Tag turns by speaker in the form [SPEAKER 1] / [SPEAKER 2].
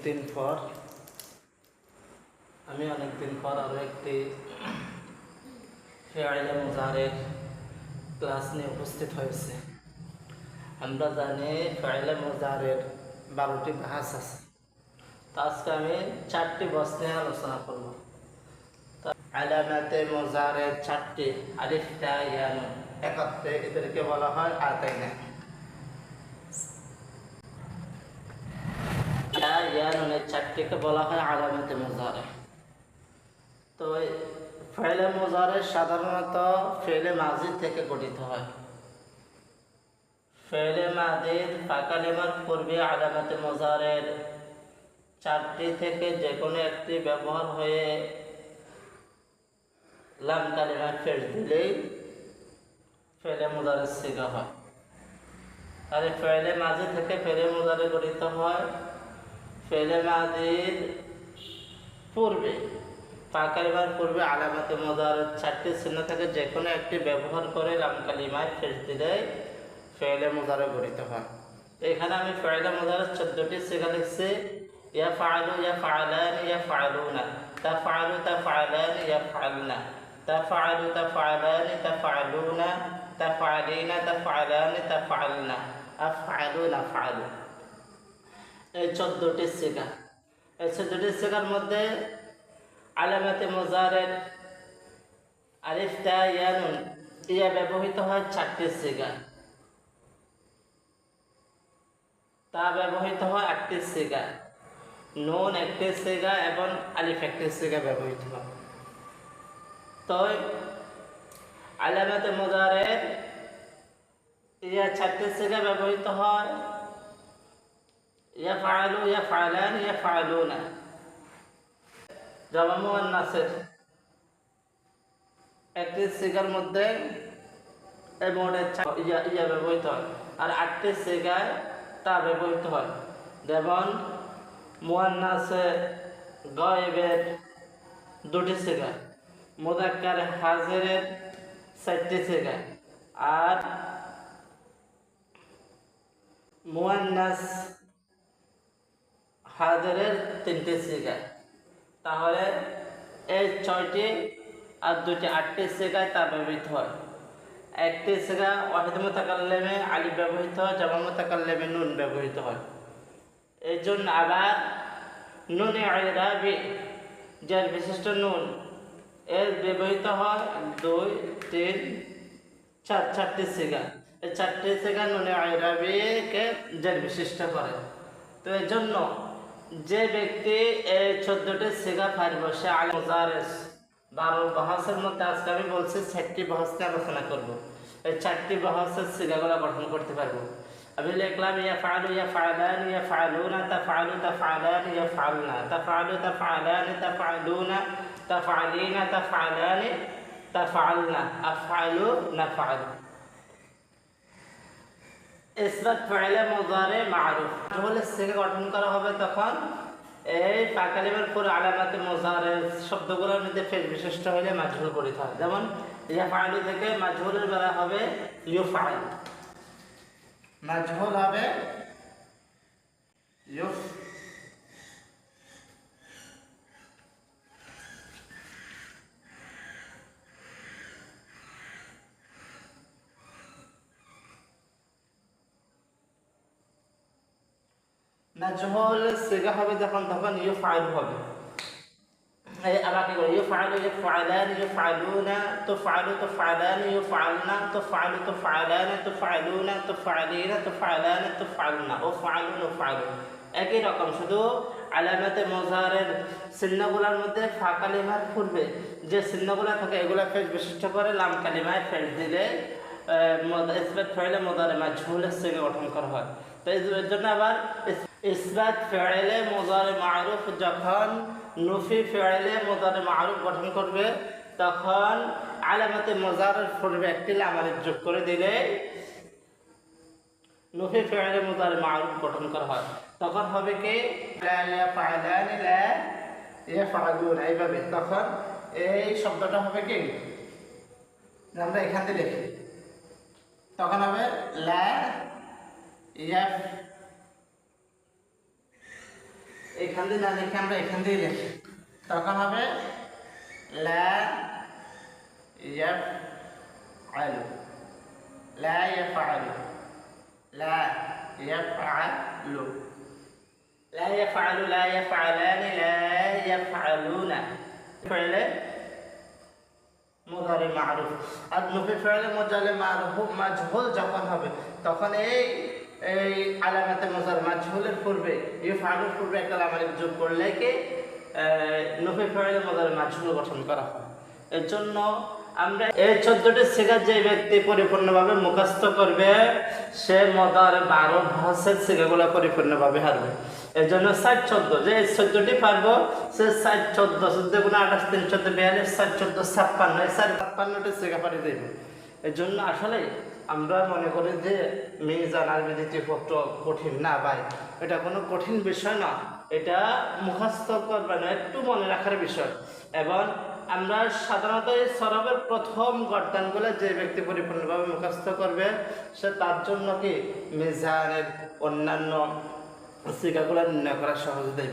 [SPEAKER 1] অনেকদিন পর আরও একটি ফেয়াইলে মুজাহারের ক্লাস নিয়ে উপস্থিত হয়েছে। আমরা জানি ফেয়াইলে মুজাহারের 12টি বাহাস আছে। তো আজকে আমি 4টি বস নিয়ে আলোচনা করব। আলামাতে মুজাহারের 4টি আলিফ তা ইয়া নুন একত্রে এদেরকে বলা হয় আতাইনা। ইয়া নুনের 4টিকে বলা হয় আলামাতে মুজাহারে। তো ফেলে মুজাহারে সাধারণত ফেলে মাজি থেকে গঠিত হয়। ফেলে মাজির ফাকালিমার পূর্বে আলামাতে মুজাহারের 4টি থেকে যে কোনো একটি ব্যবহার হয়ে লাম কালিমা ফেল দিলেই ফেলে মুজাহারের সিগা হয়। তাহলে ফেলে মাজি থেকে ফেলে মুজাহারে গঠিত হয়। ফেলে মাজির পূর্বে ফাকালিমার পূর্বে আলামাতে মুজাহারের 4টি চিহ্ন থেকে যে কোনো একটি ব্যবহার করে লাম কালিমায় ফেল দিলেই ফেলে মুজাহারে গঠিত হয়। তো এখানে আমি ফেলে মুজাহারের 14টি সিগা লিখছি। ইয়াফআলু, ইয়াফআলান, ইয়াফআলুনা, তাফআলু, তাফআলান, ইয়াফআলনা, তাফআলু, তাফআলান, তাফআলুনা, তাফআলিনা, তাফআলান, তাফআলনা, আফআলু, নাফআলু। এই 14টি সিগা। এই 14টি সিগার মধ্যে আলামাতে মুজাহারের আলিফ তা ইয়া নুন ইয়া ব্যবহৃত হয় 4টি সিগা। তা ব্যবহৃত হয় 8টি সিগা। নুন 1টি সিগা এবং আলিফ 1টি সিগা ব্যবহৃত হয়। তো আলামাতে মুজাহারের ইয়া 4টি সিগা ব্যবহৃত হয়। ইয়াফআলু, ইয়াফআলান, ইয়াফআলুনা। জামা মুয়ান্নাসের 1টি সিগার মধ্যে এই মোটে ইয়া ব্যবহৃত হয় আর 8টি সিগায় তা ব্যবহৃত হয়। যেমন মুয়ান্নাসে গায়েবের 2টি সিগা, মুযাক্কার হাজিরের 4টি সিগা আর মুয়ান্নাস হাজিরের 3টি সিগা। তাহলে এই 6টি আর 2টি 8টি সিগায় তা ব্যবহৃত হয়। 1টি সিগা ওয়াহিদ মুতাকাল্লিমে আলিফ ব্যবহৃত হয়, জামা মুতাকাল্লিমে নুন ব্যবহৃত হয়। এই জন্য আবার নুন ইরাবি যার বিশিষ্ট নুন এর ব্যবহৃত হয় 2, 3, 4টি সিগা। এই 4টি সিগা নুন ইরাবিকে যার বিশিষ্ট করে। তো এই জন্য যে ব্যক্তি এই 14টি সিগা পারবে সে আলিফ মুজাহারের 12 বাহাসের মধ্যে আজকে আমি বলছি 4টি বাহাস নিয়ে আলোচনা করব। এই 4টি বাহাসের সিগাগুলো গঠন করতে পারবো। আমি লিখলাম ইয়াফআলু, ইয়াফআলান, ইয়াফআলুনা, তাফআলু, তাফআলান, ইয়াফআলনা, তাফআলু, তাফআলান, তাফআলুনা, তাফআলিনা, তাফআলান, তাফআলনা, আফআলু, নাফআলু। ইসবাত ফি'লে মুজাহারে মারুফ হলে সিগা গঠন করা হবে তখন এই ফাকালিমার পর আলামাতে মুজাহারের শব্দগুলোর মধ্যে ফেল বিশিষ্ট হলে মাজহুল গঠিত হয়। যেমন ইয়াফআলু থেকে মাজহুলের বেলা হবে ইউফআল, মাজহুল হবে ইউফ। মাজহুল সিগা হবে যখন তখন ইউফআল হবে। এই আবার কি করে ইউফআলু, ইউফআলান, ইউফআলুনা, তুফআলু, তুফআলান, ইউফআলনা, তুফআলু, তুফআলান, তুফআলুনা, তুফআলিনা, তুফআলান, তুফআলনা, উফআলু, নুফআলু। একই রকম, শুধু আলামাতে মুজাহারের চিহ্নগুলোর মধ্যে ফা কালিমার পূর্বে যে চিহ্নগুলো থাকে এগুলো ফেল বিশিষ্ট করে লাম কালিমায় ফেল দিলে ইসবাত ফি'লে মুজাহারে মাজহুলের সিগা গঠন করা হয়। তো এর জন্য আবার ইসবাত ফি'লে মুজাহারে মারুফ যখন নফি ফি'লে মুজাহারে মারুফ গঠন করবে তখন আলামাতে মুজাহারের পূর্বে একটি লাম আলিফ যোগ করে দিলে নফি ফি'লে মুজাহারে মারুফ গঠন করা হয়। তখন হবে কি লা ইয়াফআলান, লা ইয়াফআলুনা। এইভাবে তখন এই শব্দটা হবে কি আমরা এখান থেকে লিখি, তখন হবে লা ইয়াফ এখান দিয়ে না লিখে আমরা এখান দিয়ে লিখি, তখন হবে লা ইয়াফআলু, লা ইয়াফআলু, লা ইয়াফআলু, লা ইয়াফআলু, লা ইয়াফআলানি, লা ইয়াফআলুনা। ফেলে মুজারে মারুফ। আর নুফি ফেলে মুজারে মারুফ মাজহুল যখন হবে তখন এই আলামাতে মুজারে মাজহুলের পূর্বে ইফআলুর পূর্বে একটা লাম আলিফ যোগ করলে কি নুফি ফেলে মুজারে মাজহুল গঠন করা হয়। এর জন্য আমরা এই 14টি সিগা যে ব্যক্তি পরিপূর্ণভাবে মুখস্থ করবে সে মুজারে মারুফ ভাষার সিগাগুলো পরিপূর্ণভাবে হারবে। এর জন্য 60-14 যে 14টি পারবো সে 60-14 14 গুণ 28 3 14 42 60-14 56 এই 56টি সিগা পারি দেবে। এর জন্য আসলে আমরা মনে করি যে মিজান আরবি দ্বিতীয় পত্র কঠিন না ভাই, এটা কোনো কঠিন বিষয় না, এটা মুখস্থ করবে না, একটু মনে রাখার বিষয়। এবং আমরা সাধারণত এই সরবের প্রথম গর্দানগুলো যে ব্যক্তি পরিপূর্ণভাবে মুখস্থ করবে সে তার জন্য কি মিজানের অন্যান্য সিগাগুলো নির্ণয় করা সহজ দেয়।